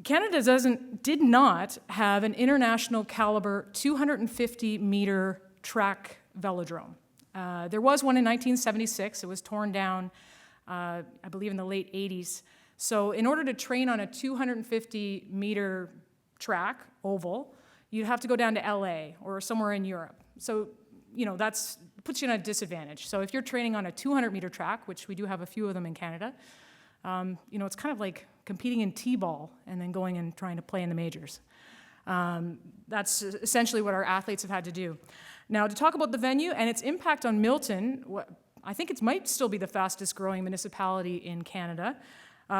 Canada did not have an international caliber 250-meter track velodrome. There was one in 1976. It was torn down, I believe, in the late 80s. So in order to train on a 250-meter track, oval, you'd have to go down to LA or somewhere in Europe. So, that puts you in a disadvantage. So if you're training on a 200-meter track, which we do have a few of them in Canada, it's kind of like competing in T-ball and then going and trying to play in the majors. That's essentially what our athletes have had to do. Now, to talk about the venue and its impact on Milton, I think it might still be the fastest growing municipality in Canada.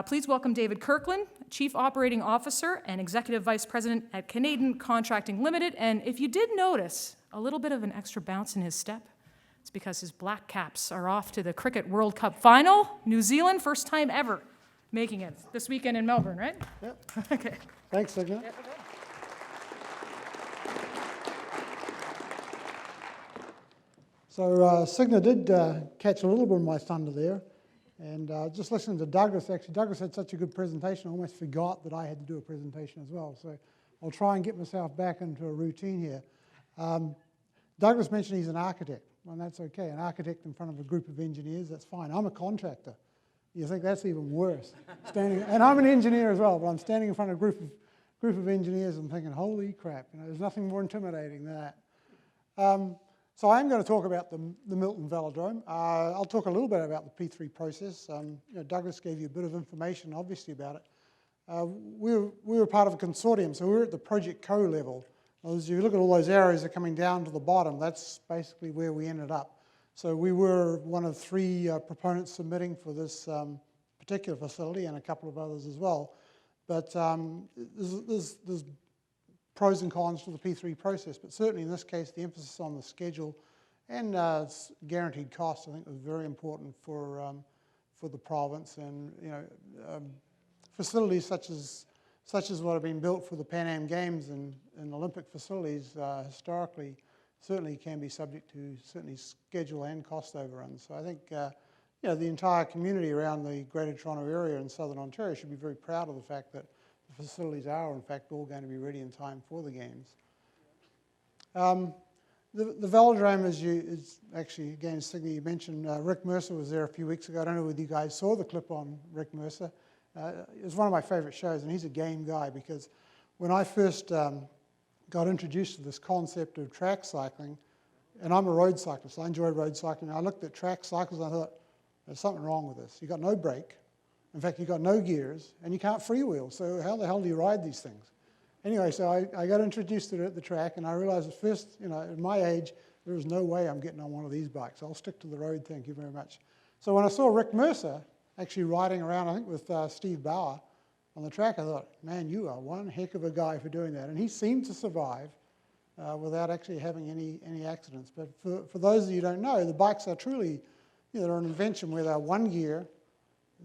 Please welcome David Kirkland, Chief Operating Officer and Executive Vice President at Canadian Contracting Limited. And if you did notice a little bit of an extra bounce in his step, it's because his Black Caps are off to the Cricket World Cup final. New Zealand, first time ever making it this weekend in Melbourne, right? Yep. Okay. Thanks, Signa. Yep, okay. So Signa did catch a little bit of my thunder there. And just listening to Douglas, actually, Douglas had such a good presentation, I almost forgot that I had to do a presentation as well. So I'll try and get myself back into a routine here. Douglas mentioned he's an architect. Well, that's okay. An architect in front of a group of engineers, that's fine. I'm a contractor. You think that's even worse. And I'm an engineer as well, but I'm standing in front of a group of engineers and thinking, holy crap, there's nothing more intimidating than that. So I'm going to talk about the Milton Velodrome. I'll talk a little bit about the P3 process. Douglas gave you a bit of information, obviously, about it. We were part of a consortium, so we were at the Project Co level. As you look at all those arrows that are coming down to the bottom, that's basically where we ended up. So we were one of 3 proponents submitting for this particular facility and a couple of others as well. But there's pros and cons to the P3 process, but certainly in this case, the emphasis on the schedule and guaranteed cost, I think, was very important for the province. And facilities such as what have been built for the Pan Am Games and Olympic facilities historically certainly can be subject to schedule and cost overruns. So I think the entire community around the Greater Toronto Area and Southern Ontario should be very proud of the fact that the facilities are, in fact, all going to be ready in time for the Games. The velodrome is actually, again, Signy, you mentioned Rick Mercer was there a few weeks ago. I don't know whether you guys saw the clip on Rick Mercer. It was one of my favorite shows, and he's a game guy because when I first got introduced to this concept of track cycling, and I'm a road cyclist, so I enjoy road cycling. I looked at track cycles and I thought, there's something wrong with this. You've got no brake. In fact, you've got no gears, and you can't freewheel. So how the hell do you ride these things? Anyway, so I got introduced to it at the track, and I realized at first, at my age, there was no way I'm getting on one of these bikes. I'll stick to the road, thank you very much. So when I saw Rick Mercer actually riding around, I think with Steve Bauer on the track, I thought, man, you are one heck of a guy for doing that. And he seemed to survive without actually having any accidents. But for those of you who don't know, the bikes are truly, they're an invention where they're one gear,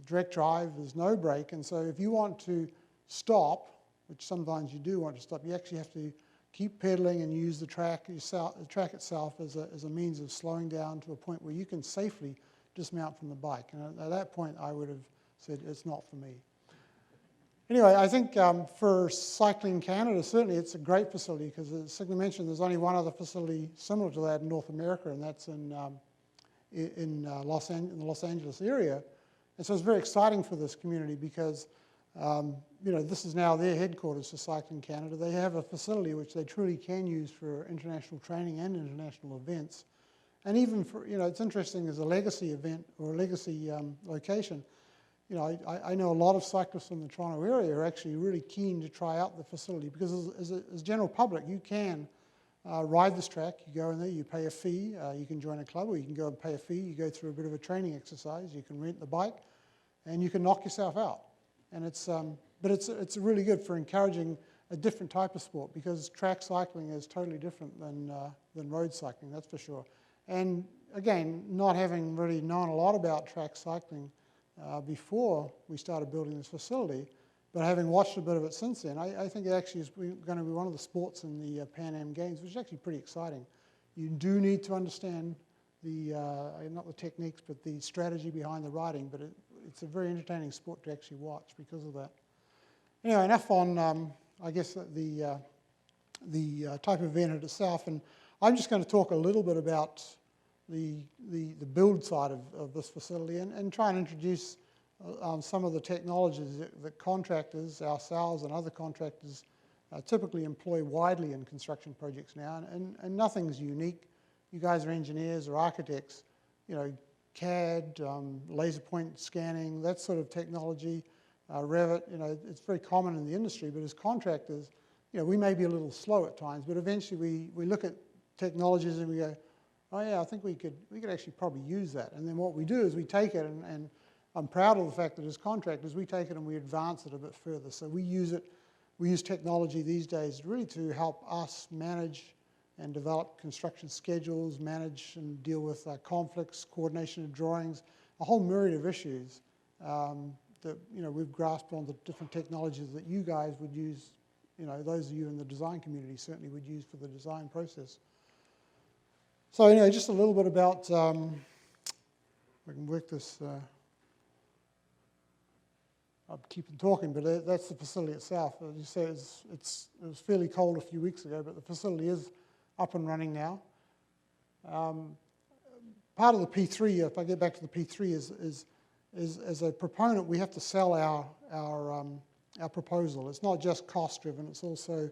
direct drive, there's no brake. And so if you want to stop, which sometimes you do want to stop, you actually have to keep pedaling and use the track itself as a means of slowing down to a point where you can safely dismount from the bike. And at that point, I would have said, it's not for me. Anyway, I think for Cycling Canada, certainly it's a great facility because, as Signy mentioned, there's only one other facility similar to that in North America, and that's in the Los Angeles area. And so it's very exciting for this community because this is now their headquarters for Cycling Canada. They have a facility which they truly can use for international training and international events. And even for, it's interesting as a legacy event or a legacy location, I know a lot of cyclists in the Toronto area are actually really keen to try out the facility because as general public, you can ride this track. You go in there, you pay a fee. You can join a club or you can go and pay a fee. You go through a bit of a training exercise. You can rent the bike and you can knock yourself out. And but it's really good for encouraging a different type of sport because track cycling is totally different than road cycling, that's for sure. And again, not having really known a lot about track cycling before we started building this facility, but having watched a bit of it since then, I think it actually is going to be one of the sports in the Pan Am Games, which is actually pretty exciting. You do need to understand not the techniques, but the strategy behind the riding, but it's a very entertaining sport to actually watch because of that. Anyway, enough on, I guess, the type of event itself, and I'm just going to talk a little bit about the build side of this facility and try and introduce some of the technologies that contractors, ourselves and other contractors, typically employ widely in construction projects now, and nothing's unique. You guys are engineers or architects, you know, CAD, laser point scanning, that sort of technology, Revit, you know, it's very common in the industry, but as contractors, you know, we may be a little slow at times, but eventually we look at technologies and we go, oh yeah, I think we could actually probably use that. And then what we do is we take it, and I'm proud of the fact that as contractors, we take it and we advance it a bit further. So we use technology these days really to help us manage and develop construction schedules, manage and deal with conflicts, coordination of drawings, a whole myriad of issues that, you know, we've grasped on the different technologies that you guys would use, you know, those of you in the design community certainly would use for the design process. So anyway, just a little bit about, I can work this, I'll keep talking, but that's the facility itself. As you say, it was fairly cold a few weeks ago, but the facility is up and running now. Part of the P3, if I get back to the P3, is as a proponent, we have to sell our proposal. It's not just cost-driven, it's also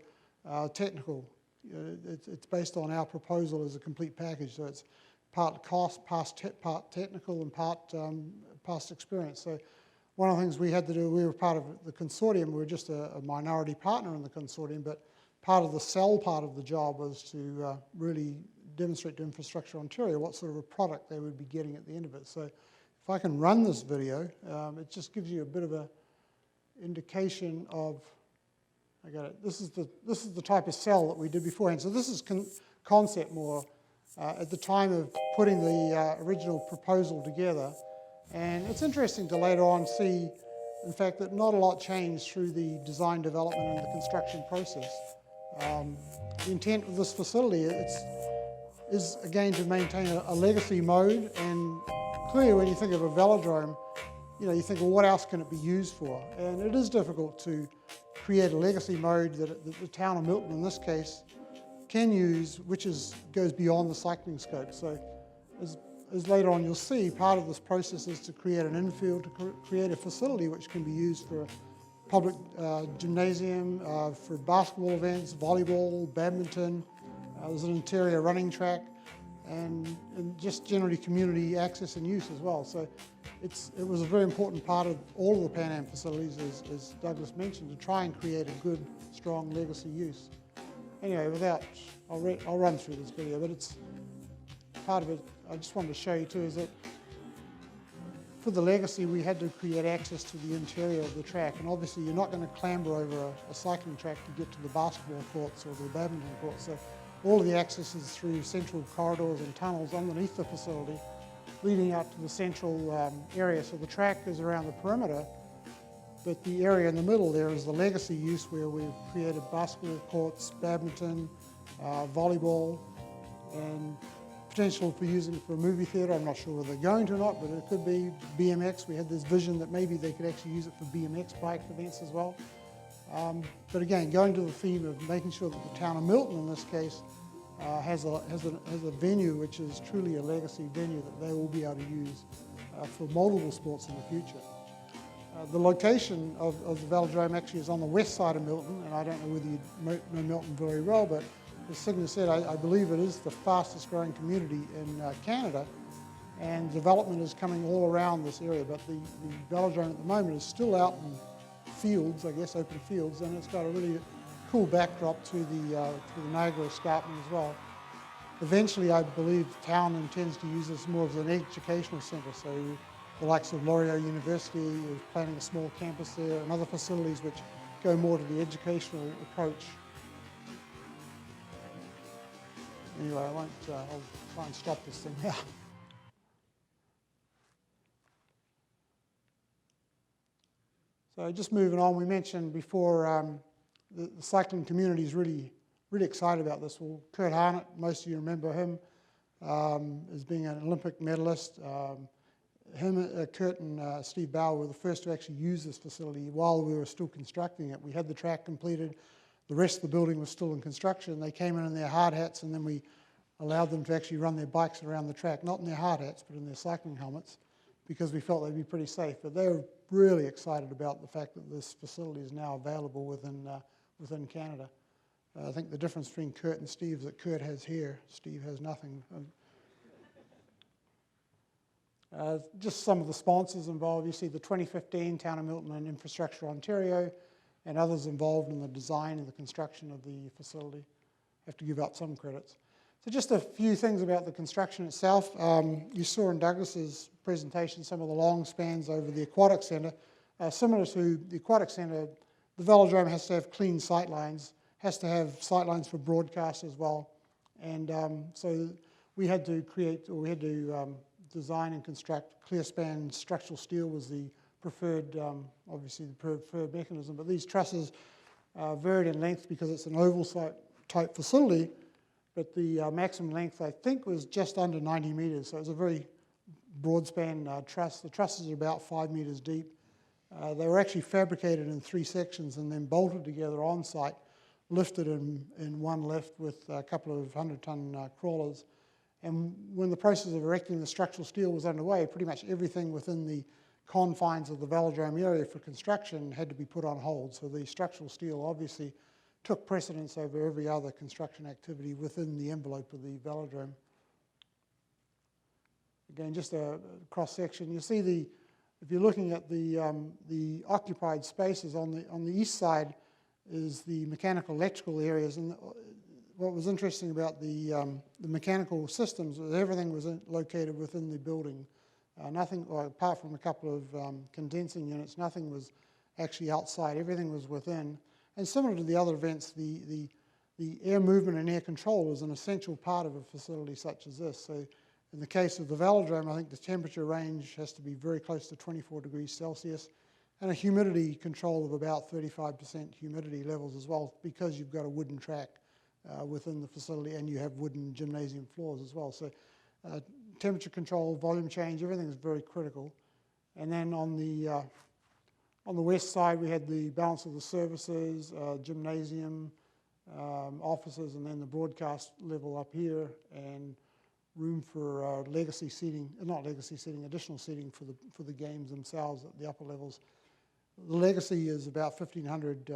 technical. It's based on our proposal as a complete package, so it's part cost, part technical, and part past experience. So one of the things we had to do, we were part of the consortium, we were just a minority partner in the consortium, but part of the sell part of the job was to really demonstrate to Infrastructure Ontario what sort of a product they would be getting at the end of it. So if I can run this video, it just gives you a bit of an indication of, I got it. This is the type of cell that we did beforehand. So this is concept more at the time of putting the original proposal together. And it's interesting to later on see, in fact, that not a lot changed through the design, development, and the construction process. The intent of this facility is again to maintain a legacy mode, and clearly when you think of a velodrome, you know, you think, well, what else can it be used for? And it is difficult to create a legacy mode that the town of Milton, in this case, can use, which goes beyond the cycling scope. So as later on you'll see, part of this process is to create an infield, to create a facility which can be used for a public gymnasium, for basketball events, volleyball, badminton. There's an interior running track, and just generally community access and use as well. So it was a very important part of all of the PanAm facilities, as Douglas mentioned, to try and create a good, strong legacy use. Anyway, I'll run through this video, but it's part of it. I just wanted to show you too is that for the legacy, we had to create access to the interior of the track, and obviously you're not going to clamber over a cycling track to get to the basketball courts or the badminton courts. So all of the access is through central corridors and tunnels underneath the facility, leading out to the central area. So the track is around the perimeter, but the area in the middle there is the legacy use where we've created basketball courts, badminton, volleyball, and potential for using it for a movie theatre. I'm not sure whether they're going to or not, but it could be BMX. We had this vision that maybe they could actually use it for BMX bike events as well. But again, going to the theme of making sure that the town of Milton, in this case, has a venue which is truly a legacy venue that they will be able to use for multiple sports in the future. The location of the velodrome actually is on the west side of Milton, and I don't know whether you know Milton very well, but as Signe said, I believe it is the fastest growing community in Canada, and development is coming all around this area, but the velodrome at the moment is still out in fields, I guess, open fields, and it's got a really cool backdrop to the Niagara Escarpment as well. Eventually, I believe the town intends to use this more as an educational centre, so the likes of Laurier University is planning a small campus there, and other facilities which go more to the educational approach. Anyway, I'll try and stop this thing now. So just moving on, we mentioned before the cycling community is really excited about this. Well, Kurt Harnett, most of you remember him as being an Olympic medalist. Kurt and Steve Bauer were the first to actually use this facility while we were still constructing it. We had the track completed, the rest of the building was still in construction. They came in their hard hats, and then we allowed them to actually run their bikes around the track, not in their hard hats, but in their cycling helmets, because we felt they'd be pretty safe. But they were really excited about the fact that this facility is now available within Canada. I think the difference between Kurt and Steve is that Kurt has hair, Steve has nothing. Just some of the sponsors involved. You see the 2015 Town of Milton and Infrastructure Ontario, and others involved in the design and the construction of the facility. Have to give up some credits. So just a few things about the construction itself. You saw in Douglas's presentation some of the long spans over the aquatic centre. Similar to the aquatic centre, the velodrome has to have clean sight lines, has to have sight lines for broadcast as well. And so we had to design and construct clear span structural steel was the preferred, obviously the preferred mechanism. But these trusses varied in length because it's an oval type facility. But the maximum length, I think, was just under 90 metres. So it was a very broad span truss. The trusses are about 5 metres deep. They were actually fabricated in 3 sections and then bolted together on site, lifted in one lift with a couple of 100-ton crawlers. And when the process of erecting the structural steel was underway, pretty much everything within the confines of the velodrome area for construction had to be put on hold. So the structural steel obviously took precedence over every other construction activity within the envelope of the velodrome. Again, just a cross-section. You see if you're looking at the occupied spaces on the east side is the mechanical electrical areas. And what was interesting about the mechanical systems was everything was located within the building. Nothing, apart from a couple of condensing units, nothing was actually outside. Everything was within. And similar to the other events, the air movement and air control is an essential part of a facility such as this. So in the case of the velodrome, I think the temperature range has to be very close to 24 degrees Celsius, and a humidity control of about 35% humidity levels as well, because you've got a wooden track within the facility and you have wooden gymnasium floors as well. So temperature control, volume change, everything is very critical. And then on the west side, we had the balance of the services, gymnasium, offices, and then the broadcast level up here, and room for legacy seating, not legacy seating, additional seating for the games themselves at the upper levels. The legacy is about 1,500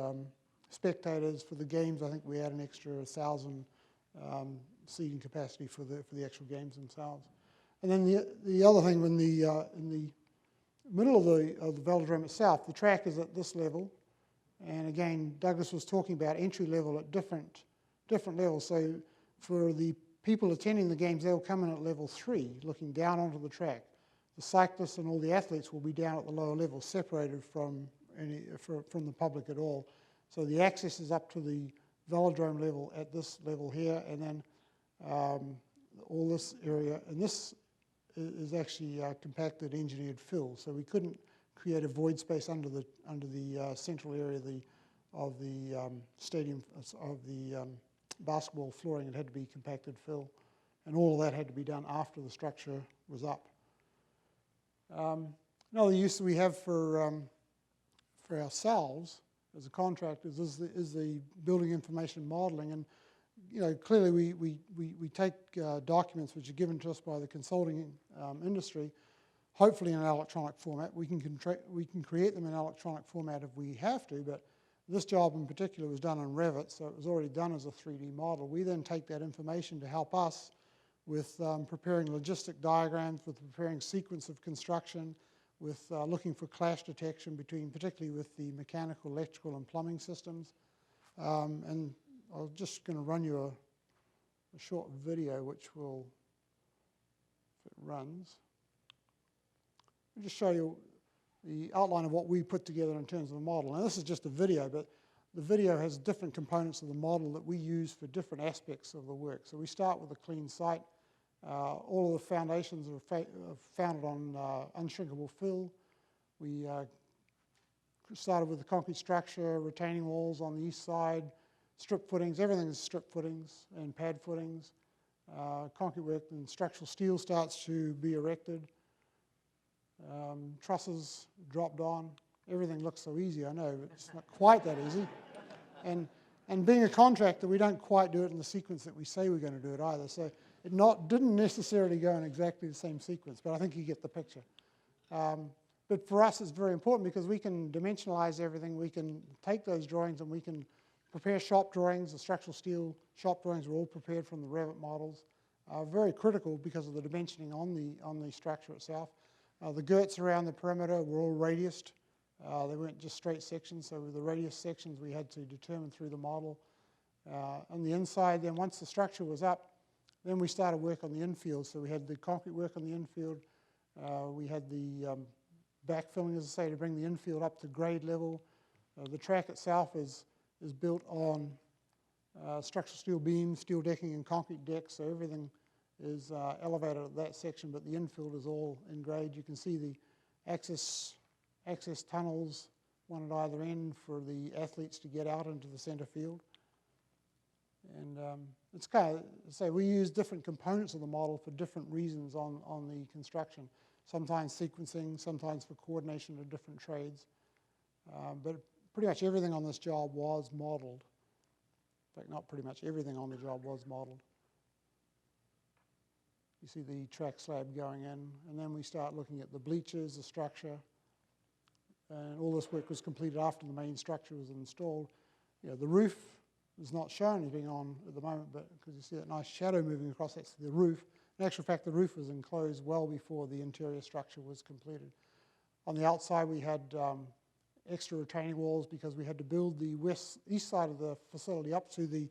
spectators. For the games, I think we had an extra 1,000 seating capacity for the actual games themselves. And then the other thing, in the middle of the velodrome itself, the track is at this level, and again, Douglas was talking about entry level at different levels. So for the people attending the games, they'll come in at level 3, looking down onto the track. The cyclists and all the athletes will be down at the lower level, separated from the public at all. So the access is up to the velodrome level at this level here, and then all this area, and this is actually compacted engineered fill. So we couldn't create a void space under the central area of the stadium, of the basketball flooring. It had to be compacted fill, and all of that had to be done after the structure was up. Another use that we have for ourselves as a contractor is the building information modelling. And clearly we take documents which are given to us by the consulting industry, hopefully in an electronic format. We can create them in electronic format if we have to, but this job in particular was done on Revit, so it was already done as a 3D model. We then take that information to help us with preparing logistic diagrams, with preparing sequence of construction, with looking for clash detection particularly with the mechanical, electrical, and plumbing systems. And I'm just going to run you a short video, which will, if it runs, I'll just show you the outline of what we put together in terms of the model. Now, this is just a video, but the video has different components of the model that we use for different aspects of the work. So we start with a clean site. All of the foundations are founded on unshrinkable fill. We started with the concrete structure, retaining walls on the east side, strip footings. Everything is strip footings and pad footings. Concrete work and structural steel starts to be erected. trusses dropped on. Everything looks so easy, I know, but it's not quite that easy. And being a contractor, we don't quite do it in the sequence that we say we're going to do it either. So it didn't necessarily go in exactly the same sequence, but I think you get the picture. But for us, it's very important because we can dimensionalize everything. We can take those drawings and we can prepare shop drawings. The structural steel shop drawings were all prepared from the Revit models. Very critical because of the dimensioning on the structure itself. The girts around the perimeter were all radiused. They weren't just straight sections, so with the radius sections we had to determine through the model. On the inside, then once the structure was up, then we started work on the infield. So we had the concrete work on the infield. We had the backfilling, as I say, to bring the infield up to grade level. The track itself is built on structural steel beams, steel decking, and concrete decks, so everything is elevated at that section, but the infield is all in grade. You can see the access tunnels, one at either end for the athletes to get out into the center field. And it's kind of, say, we use different components of the model for different reasons on the construction. Sometimes sequencing, sometimes for coordination of different trades. But pretty much everything on this job was modeled. In fact, not pretty much everything on the job was modeled. You see the track slab going in, and then we start looking at the bleachers, the structure, and all this work was completed after the main structure was installed. You know, the roof is not shown as being on at the moment, but because you see that nice shadow moving across, that's the roof. In actual fact, the roof was enclosed well before the interior structure was completed. On the outside, we had extra retaining walls because we had to build the east side of the facility up to the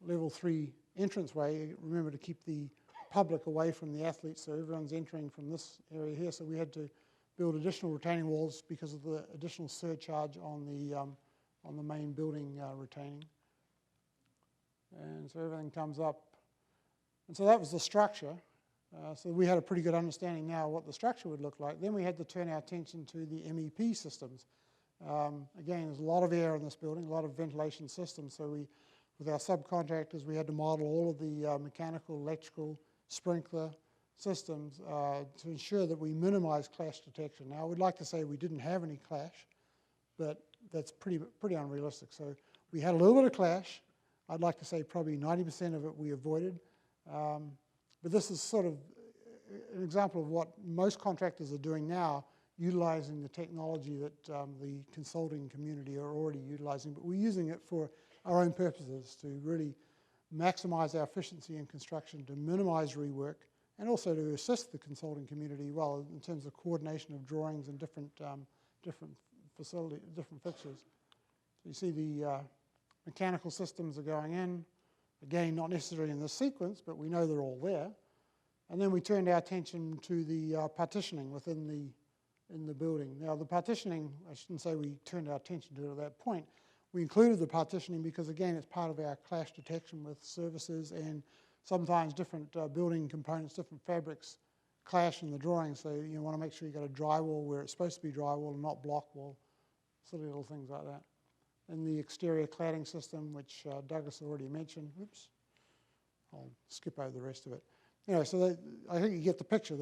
level 3 entranceway. Remember to keep the public away from the athletes, so everyone's entering from this area here. So we had to build additional retaining walls because of the additional surcharge on the main building retaining. And so everything comes up. And so that was the structure. So we had a pretty good understanding now of what the structure would look like. Then we had to turn our attention to the MEP systems. Again, there's a lot of air in this building, a lot of ventilation systems. So with our subcontractors, we had to model all of the mechanical, electrical, sprinkler systems to ensure that we minimize clash detection. Now, I would like to say we didn't have any clash, but that's pretty unrealistic. So we had a little bit of clash. I'd like to say probably 90% of it we avoided. But this is sort of an example of what most contractors are doing now, utilizing the technology that the consulting community are already utilizing, but we're using it for our own purposes to really maximize our efficiency in construction, to minimize rework, and also to assist the consulting community well in terms of coordination of drawings and different facility, different fixtures. So you see the mechanical systems are going in. Again, not necessarily in this sequence, but we know they're all there. And then we turned our attention to the partitioning within the building. Now, the partitioning, I shouldn't say we turned our attention to it at that point. We included the partitioning because, again, it's part of our clash detection with services, and sometimes different building components, different fabrics clash in the drawing. So you want to make sure you've got a drywall where it's supposed to be drywall and not block wall, silly little things like that. And the exterior cladding system, which Douglas already mentioned. Oops, I'll skip over the rest of it. Anyway, so I think you get the picture.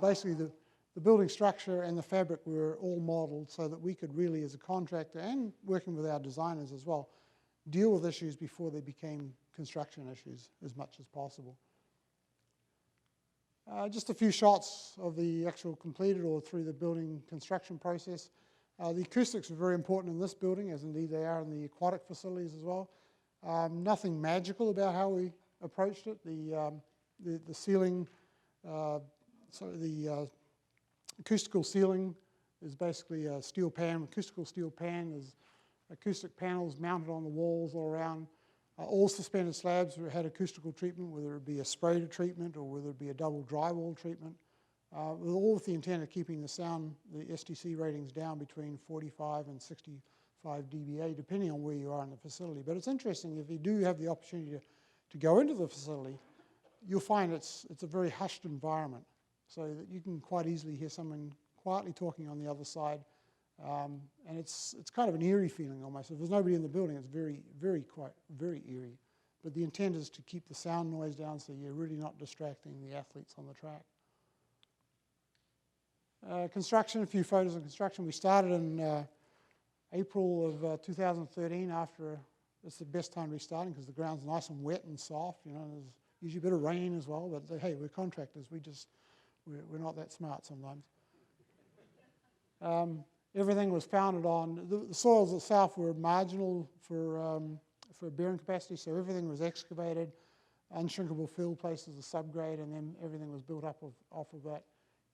Basically, the building structure and the fabric were all modeled so that we could really, as a contractor and working with our designers as well, deal with issues before they became construction issues as much as possible. Just a few shots of the actual completed or through the building construction process. The acoustics are very important in this building, as indeed they are in the aquatic facilities as well. Nothing magical about how we approached it. The ceiling, the acoustical ceiling is basically a steel pan, acoustical steel pan. There's acoustic panels mounted on the walls all around. All suspended slabs had acoustical treatment, whether it be a sprayed treatment or whether it be a double drywall treatment. All with the intent of keeping the sound, the STC ratings down between 45 and 65 dBA, depending on where you are in the facility. But it's interesting, if you do have the opportunity to go into the facility, you'll find it's a very hushed environment, so that you can quite easily hear someone quietly talking on the other side. And it's kind of an eerie feeling almost. If there's nobody in the building, it's very eerie. But the intent is to keep the sound noise down so you're really not distracting the athletes on the track. Construction, a few photos of construction. We started in April of 2013 after, it's the best time to be starting because the ground's nice and wet and soft. You know, there's usually a bit of rain as well, but hey, we're contractors. We're not that smart sometimes. Everything was founded on, the soils itself were marginal for bearing capacity, so everything was excavated, unshrinkable fill places, a subgrade, and then everything was built up off of that.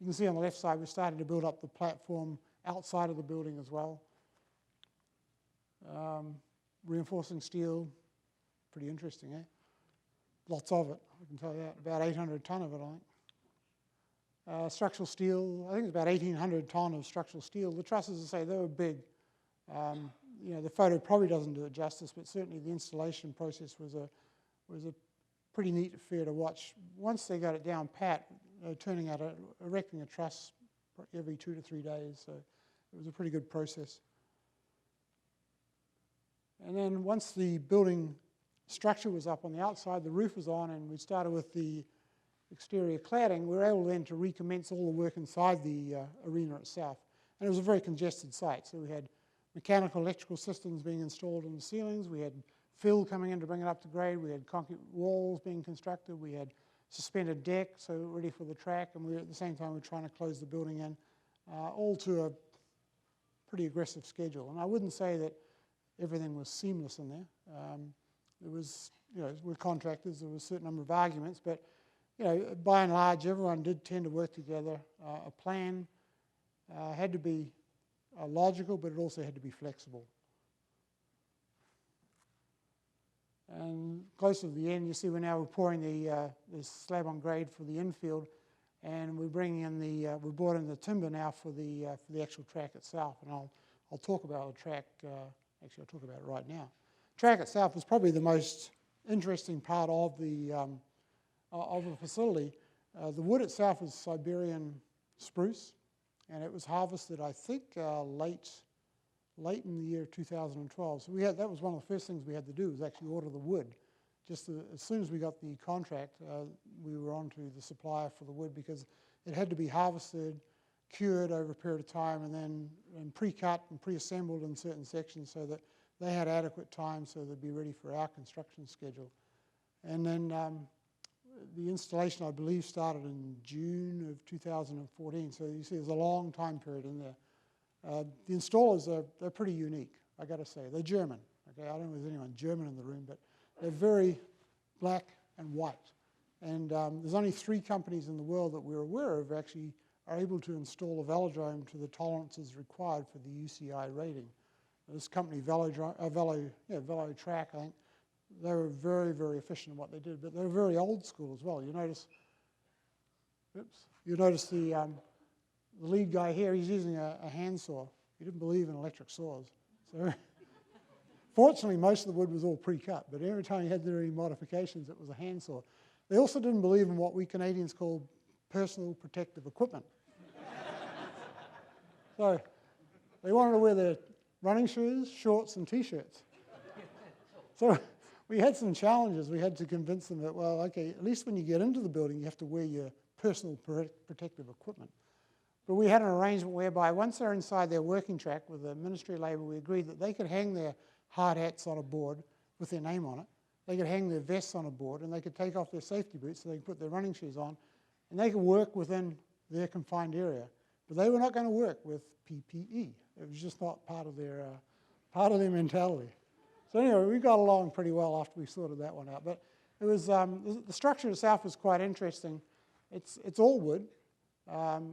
You can see on the left side, we're starting to build up the platform outside of the building as well. Reinforcing steel, pretty interesting, eh? Lots of it, I can tell you that. About 800 tonne of it, I think. Structural steel, I think it's about 1,800 tonne of structural steel. The trusses, I say, they were big. You know, the photo probably doesn't do it justice, but certainly the installation process was a pretty neat affair to watch. Once they got it down pat, turning out, erecting a truss every 2 to 3 days, so it was a pretty good process. And then once the building structure was up on the outside, the roof was on, and we started with the exterior cladding, we were able then to recommence all the work inside the arena itself. And it was a very congested site, so we had mechanical, electrical systems being installed in the ceilings, we had fill coming in to bring it up to grade, we had concrete walls being constructed, we had suspended deck, so ready for the track, and at the same time we were trying to close the building in, all to a pretty aggressive schedule. And I wouldn't say that everything was seamless in there. There was, you know, we're contractors, there was a certain number of arguments, but you know, by and large, everyone did tend to work together. A plan had to be logical, but it also had to be flexible. And close to the end, you see we're now pouring the slab on grade for the infield, and we're bringing in we brought in the timber now for the actual track itself. And I'll talk about the track. Actually, I'll talk about it right now. Track itself was probably the most interesting part of the facility. The wood itself is Siberian spruce, and it was harvested, I think, late in the year 2012. So that was one of the first things we had to do, was actually order the wood. Just as soon as we got the contract, we were on to the supplier for the wood, because it had to be harvested, cured over a period of time, and then pre-cut and pre-assembled in certain sections so that they had adequate time so they'd be ready for our construction schedule. And then the installation, I believe, started in June of 2014, so you see there's a long time period in there. The installers, they're pretty unique, I got to say. They're German. Okay, I don't know if there's anyone German in the room, but they're very black and white. And there's only 3 companies in the world that we're aware of actually are able to install a velodrome to the tolerances required for the UCI rating. This company, VeloTrack, I think, they were very, very efficient in what they did, but they were very old school as well. You notice the lead guy here, he's using a handsaw. He didn't believe in electric saws. So fortunately, most of the wood was all pre-cut, but every time he had to do any modifications, it was a handsaw. They also didn't believe in what we Canadians call personal protective equipment. So they wanted to wear their running shoes, shorts, and T-shirts. So we had some challenges. We had to convince them that, well, okay, at least when you get into the building, you have to wear your personal protective equipment. But we had an arrangement whereby once they're inside their working track with the ministry labor, we agreed that they could hang their hard hats on a board with their name on it. They could hang their vests on a board, and they could take off their safety boots so they could put their running shoes on, and they could work within their confined area. But they were not going to work with PPE. It was just not part of their mentality. So anyway, we got along pretty well after we sorted that one out. But it was the structure itself was quite interesting. It's all wood.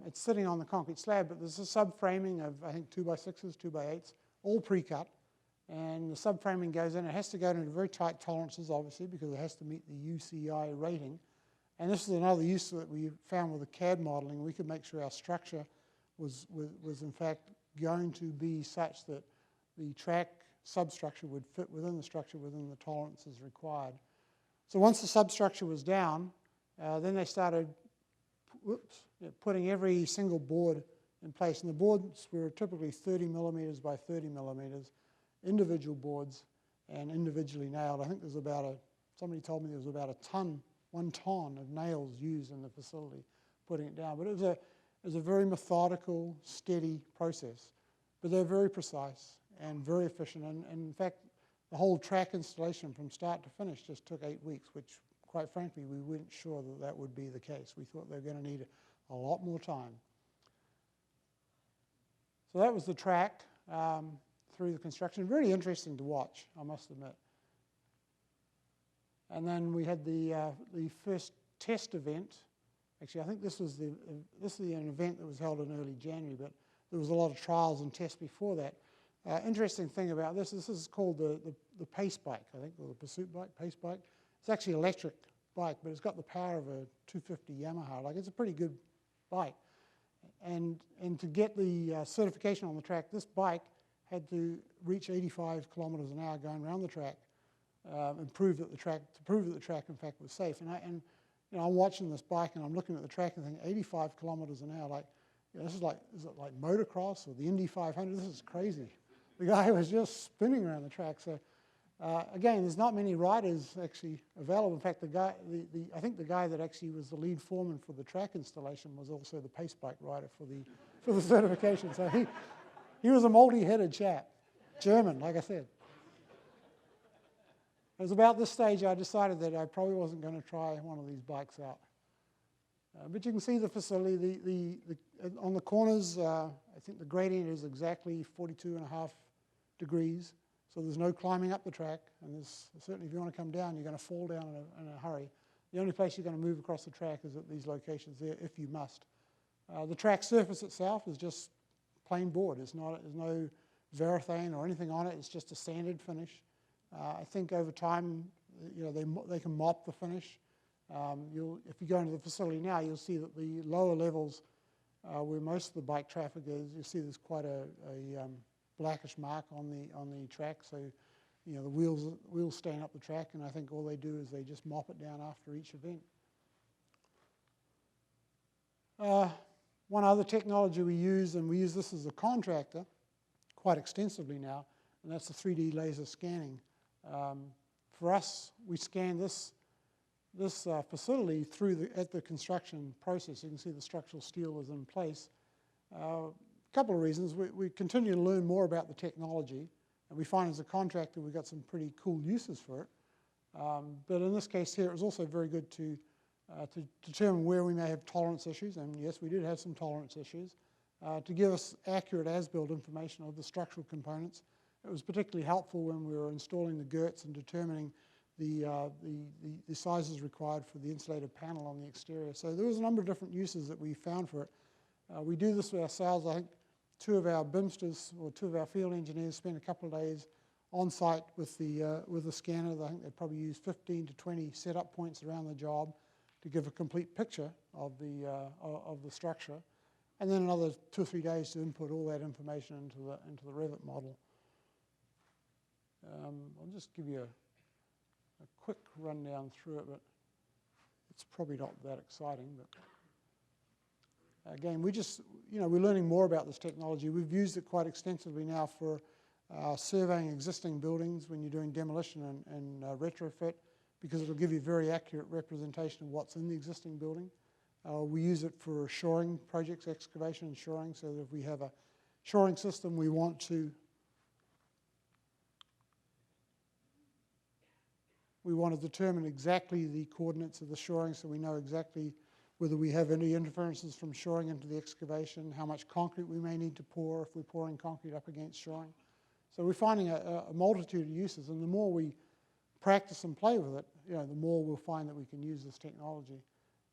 It's sitting on the concrete slab, but there's a sub-framing of, I think, 2x6s, 2x8s, all pre-cut. And the sub-framing goes in. It has to go into very tight tolerances, obviously, because it has to meet the UCI rating. And this is another use that we found with the CAD modeling. We could make sure our structure was in fact going to be such that the track substructure would fit within the structure within the tolerances required. So once the substructure was down, then they started putting every single board in place. And the boards were typically 30 millimeters by 30 millimeters, individual boards and individually nailed. I think there's about somebody told me there was about 1 ton of nails used in the facility putting it down. But it is a very methodical, steady process. But they're very precise and very efficient. And in fact, the whole track installation from start to finish just took 8 weeks, which, quite frankly, we weren't sure that that would be the case. We thought they were going to need a lot more time. So that was the track through the construction. Really interesting to watch, I must admit. And then we had the first test event. Actually, I think this was an event that was held in early January, but there was a lot of trials and tests before that. Interesting thing about this is called the pace bike, I think, or the pursuit bike, pace bike. It's actually an electric bike, but it's got the power of a 250 Yamaha. Like, it's a pretty good bike. And to get the certification on the track, this bike had to reach 85 kilometers an hour going around the track and prove that the track, in fact, was safe. And you know, I'm watching this bike and I'm looking at the track and thinking 85 kilometers an hour, like, you know, is it like motocross or the Indy 500? This is crazy. The guy was just spinning around the track. So again, there's not many riders actually available. In fact, I think the guy that actually was the lead foreman for the track installation was also the pace bike rider for the certification. So he was a multi-headed chap, German, like I said. It was about this stage I decided that I probably wasn't going to try one of these bikes out. But you can see the facility. On the corners, I think the gradient is exactly 42.5 degrees. So there's no climbing up the track. And there's, certainly if you want to come down, you're going to fall down in a hurry. The only place you're going to move across the track is at these locations there, if you must. The track surface itself is just plain board. There's no varathane or anything on it. It's just a sanded finish. I think over time, you know, they can mop the finish. If you go into the facility now, you'll see that the lower levels, where most of the bike traffic is, you'll see there's quite a blackish mark on the track. So, you know, the wheels stain up the track, and I think all they do is they just mop it down after each event. One other technology we use, and we use this as a contractor quite extensively now, and that's the 3D laser scanning. For us, we scan this facility at the construction process. You can see the structural steel is in place. A couple of reasons. We continue to learn more about the technology, and we find as a contractor we've got some pretty cool uses for it. But in this case here, it was also very good to determine where we may have tolerance issues, and yes, we did have some tolerance issues, to give us accurate as-built information of the structural components. It was particularly helpful when we were installing the girts and determining the sizes required for the insulated panel on the exterior. So there was a number of different uses that we found for it. We do this ourselves. I think two of our BIMsters, or two of our field engineers, spent a couple of days on site with the scanner. I think they probably used 15 to 20 setup points around the job to give a complete picture of the structure, and then another 2 or 3 days to input all that information into the Revit model. I'll just give you a quick rundown through it, but it's probably not that exciting. But again, we're learning more about this technology. We've used it quite extensively now for surveying existing buildings when you're doing demolition and retrofit, because it'll give you a very accurate representation of what's in the existing building. We use it for shoring projects, excavation and shoring, so that if we have a shoring system, we want to determine exactly the coordinates of the shoring, so we know exactly whether we have any interferences from shoring into the excavation, how much concrete we may need to pour if we're pouring concrete up against shoring. So we're finding a multitude of uses, and the more we practice and play with it, you know, the more we'll find that we can use this technology.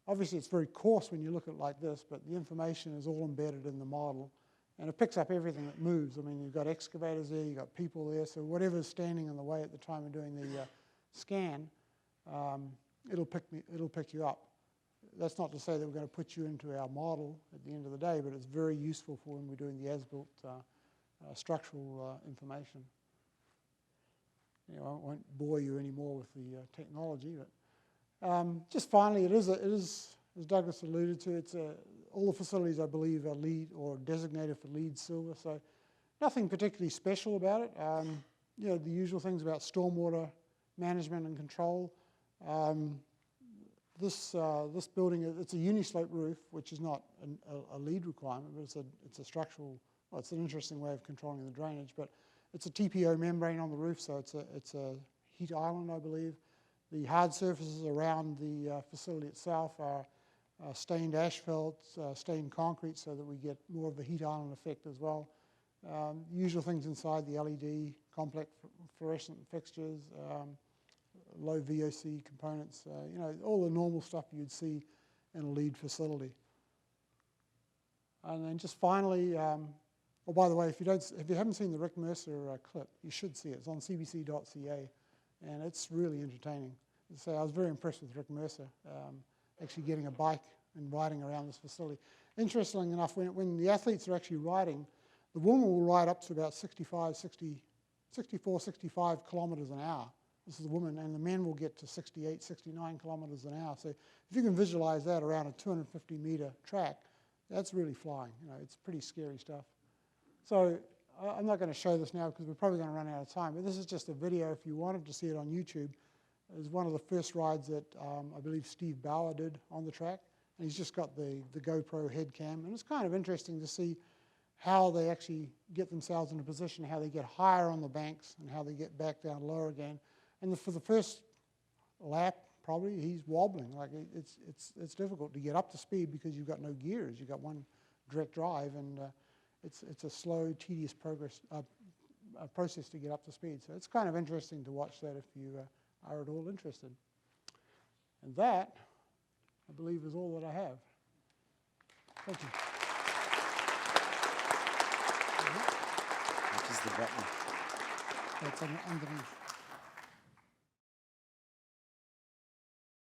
Obviously, it's very coarse when you look at it like this, but the information is all embedded in the model, and it picks up everything that moves. I mean, you've got excavators there, you've got people there, so whatever's standing in the way at the time of doing the scan, it'll pick you up. That's not to say that we're going to put you into our model at the end of the day, but it's very useful for when we're doing the as-built structural information. You know, I won't bore you anymore with the technology, but just finally, it is, as Douglas alluded to, all the facilities, I believe, are LEED or designated for LEED Silver, so nothing particularly special about it. You know, the usual things about stormwater management and control. this building, it's a uni-slope roof, which is not a lead requirement, but it's a structural, well, it's an interesting way of controlling the drainage, but it's a TPO membrane on the roof, so it's a heat island, I believe. The hard surfaces around the facility itself are stained asphalt, stained concrete, so that we get more of the heat island effect as well. Usual things inside the LED, complex fluorescent fixtures, low VOC components, all the normal stuff you'd see in a lead facility. And then just finally, oh, by the way, if you haven't seen the Rick Mercer clip, you should see it. It's on cbc.ca, and it's really entertaining. So I was very impressed with Rick Mercer, actually getting a bike and riding around this facility. Interestingly enough, when the athletes are actually riding, the woman will ride up to about 64, 65 kilometers an hour. This is the woman, and the men will get to 68, 69 kilometers an hour. So if you can visualize that around a 250-meter track, that's really flying. It's pretty scary stuff. So I'm not going to show this now because we're probably going to run out of time, but this is just a video if you wanted to see it on YouTube. It was one of the first rides that I believe Steve Bauer did on the track, and he's just got the GoPro head cam, and it's kind of interesting to see how they actually get themselves in a position, how they get higher on the banks, and how they get back down lower again. And for the first lap, probably, he's wobbling. Like it's difficult to get up to speed because you've got no gears. You've got one direct drive, and it's a slow, tedious process to get up to speed. So it's kind of interesting to watch that if you are at all interested. And that, I believe, is all that I have. Thank you. Which is the button? That's underneath.